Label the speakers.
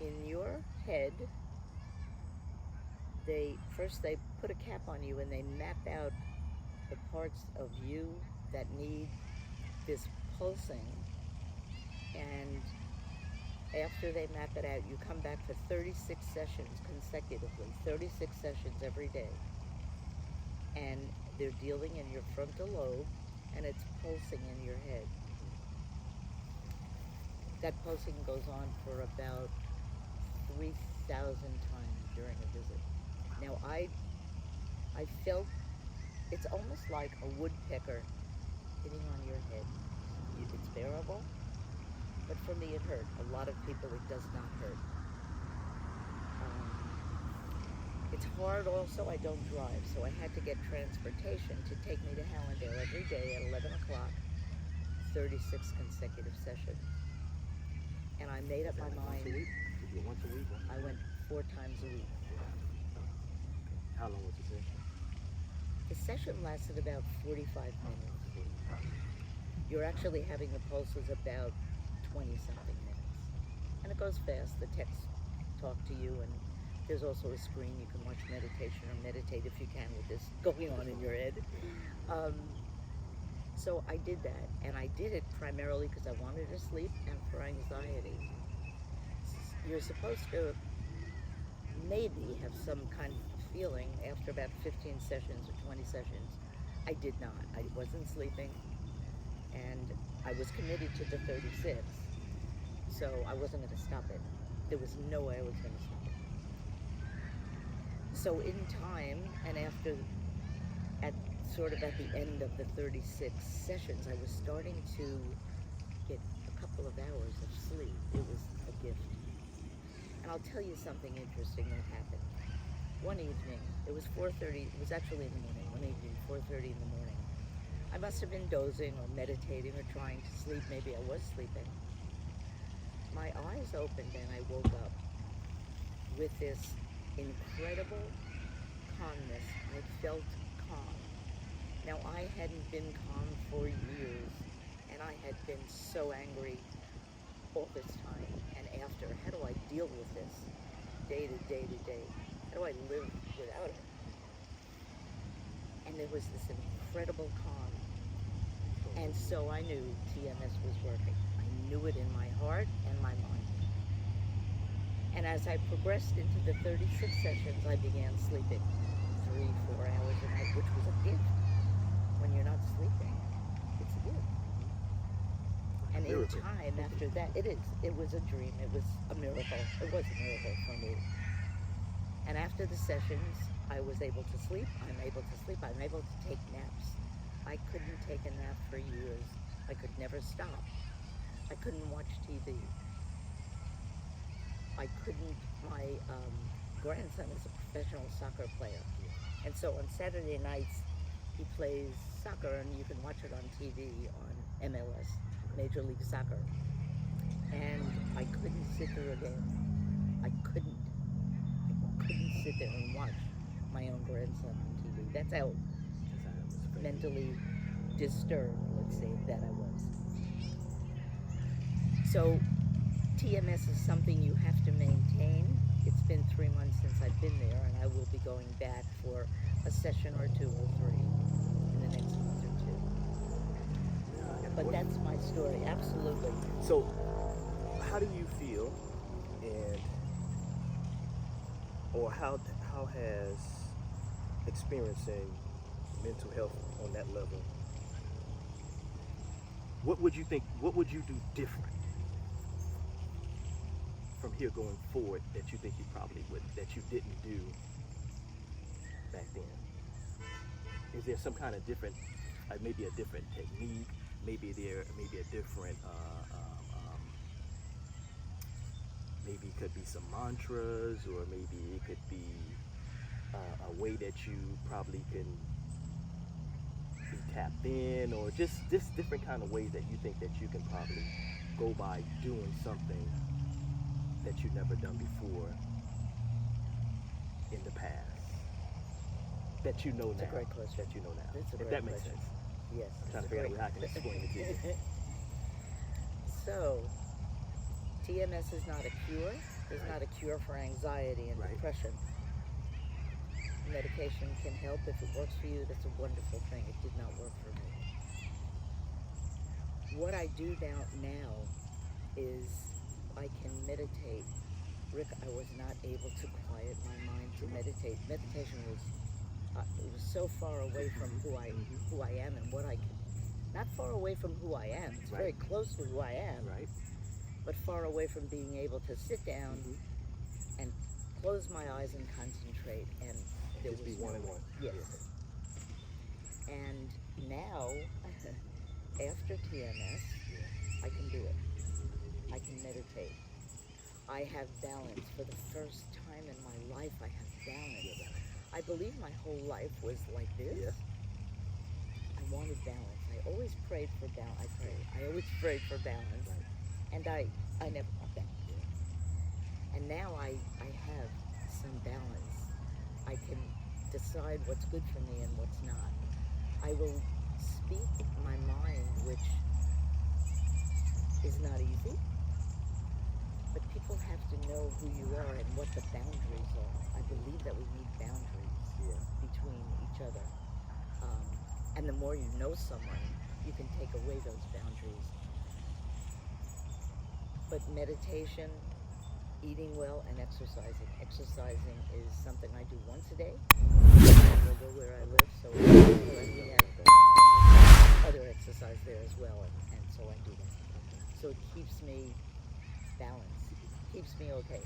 Speaker 1: in your head, they put a cap on you and they map out the parts of you that need this pulsing, and after they map it out, you come back for 36 sessions consecutively, 36 sessions every day, and they're dealing in your frontal lobe, and it's pulsing in your head. That pulsing goes on for about 3,000 times during a visit. Now I felt it's almost like a woodpecker hitting on your head. It's bearable, but for me it hurt. A lot of people it does not hurt. It's hard also, I don't drive, so I had to get transportation to take me to Hallandale every day at 11 o'clock, 36 consecutive sessions. And I made up my mind.
Speaker 2: Once a week? You do it once a week?
Speaker 1: I went 4 times a week.
Speaker 2: How long was the session?
Speaker 1: The session lasted about 45 minutes. You're actually having the pulses about 20-something minutes. And it goes fast. The techs talk to you, and there's also a screen you can watch meditation or meditate if you can with this going on in your head. So I did that, and I did it primarily because I wanted to sleep and for anxiety. You're supposed to maybe have some kind of feeling after about 15 sessions or 20 sessions. I did not. I wasn't sleeping, and I was committed to the 36, so I wasn't going to stop it. There was no way I was going to stop it. So in time, and after, at the end of the 36 sessions, I was starting to get a couple of hours of sleep. It was a gift. And I'll tell you something interesting that happened. One evening, it was 4:30, it was actually in the morning, one evening, 4:30 in the morning. I must have been dozing or meditating or trying to sleep. Maybe I was sleeping. My eyes opened and I woke up with this incredible calmness. I felt calm. Now, I hadn't been calm for years, and I had been so angry all this time and after. How do I deal with this day to day to day? How do I live without it? And there was this incredible calm. And so I knew TMS was working. I knew it in my heart and my mind. And as I progressed into the 36 sessions, I began sleeping 3-4 hours a night, which was a gift. When you're not sleeping, it's a gift. And in time after that, it was a dream. It was a miracle. It was a miracle for me. And after the sessions, I was able to sleep. I'm able to sleep. I'm able to take naps. I couldn't take a nap for years. I could never stop. I couldn't watch TV. I couldn't. My grandson is a professional soccer player. And so on Saturday nights, he plays soccer, and you can watch it on TV on MLS, Major League Soccer. And I couldn't sit through a game. I couldn't sit there and watch my own grandson on TV. That's how mentally disturbed, let's say, that I was. So TMS is something you have to maintain. It's been 3 months since I've been there, and I will be going back for a session or 2 or 3 in the next month or 2. But that's my story, absolutely.
Speaker 2: So, how do you feel, or how has experiencing mental health on that level, what would you do different from here going forward that you think you probably would, that you didn't do back then? Is there some kind of different, maybe a different technique, maybe a different, maybe it could be some mantras, or maybe it could be a way that you probably can be tapped in, or just different kind of ways that you think that you can probably go by doing something that you've never done before in the past, that you know now.
Speaker 1: That's a great question.
Speaker 2: That you know now.
Speaker 1: That's a
Speaker 2: if
Speaker 1: great
Speaker 2: that makes
Speaker 1: question.
Speaker 2: sense.
Speaker 1: Yes.
Speaker 2: I'm trying to figure out how I can explain it to you.
Speaker 1: So, TMS is not a cure. There's not a cure for anxiety and
Speaker 2: Right.
Speaker 1: depression. Medication can help. If it works for you, that's a wonderful thing. It did not work for me. What I do now is I can meditate. Rick, I was not able to quiet my mind to meditate. Meditation was it was so far away from who I am and what I can. Not far away from who I am. It's very
Speaker 2: Right.
Speaker 1: close to who I am,
Speaker 2: Right.
Speaker 1: but far away from being able to sit down and close my eyes and concentrate. And there
Speaker 2: Just
Speaker 1: was
Speaker 2: be one and
Speaker 1: no-
Speaker 2: one.
Speaker 1: Yes. And now, after TMS, I can do it. I can meditate. I have balance. For the first time in my life, I have balance. I believe my whole life was like this.
Speaker 2: Yeah.
Speaker 1: I wanted balance. I always prayed for balance. I always prayed for balance.
Speaker 2: Right.
Speaker 1: And I never got that. And now I have some balance. I can decide what's good for me and what's not. I will speak my mind, which is not easy. But people have to know who you are and what the boundaries are. I believe that we need boundaries between each other. And the more you know someone, you can take away those boundaries. But meditation, eating well, and exercising. Exercising is something I do once a day. I go where I live, so we have other exercise there as well, and so I do that. So it keeps me balanced, keeps me okay.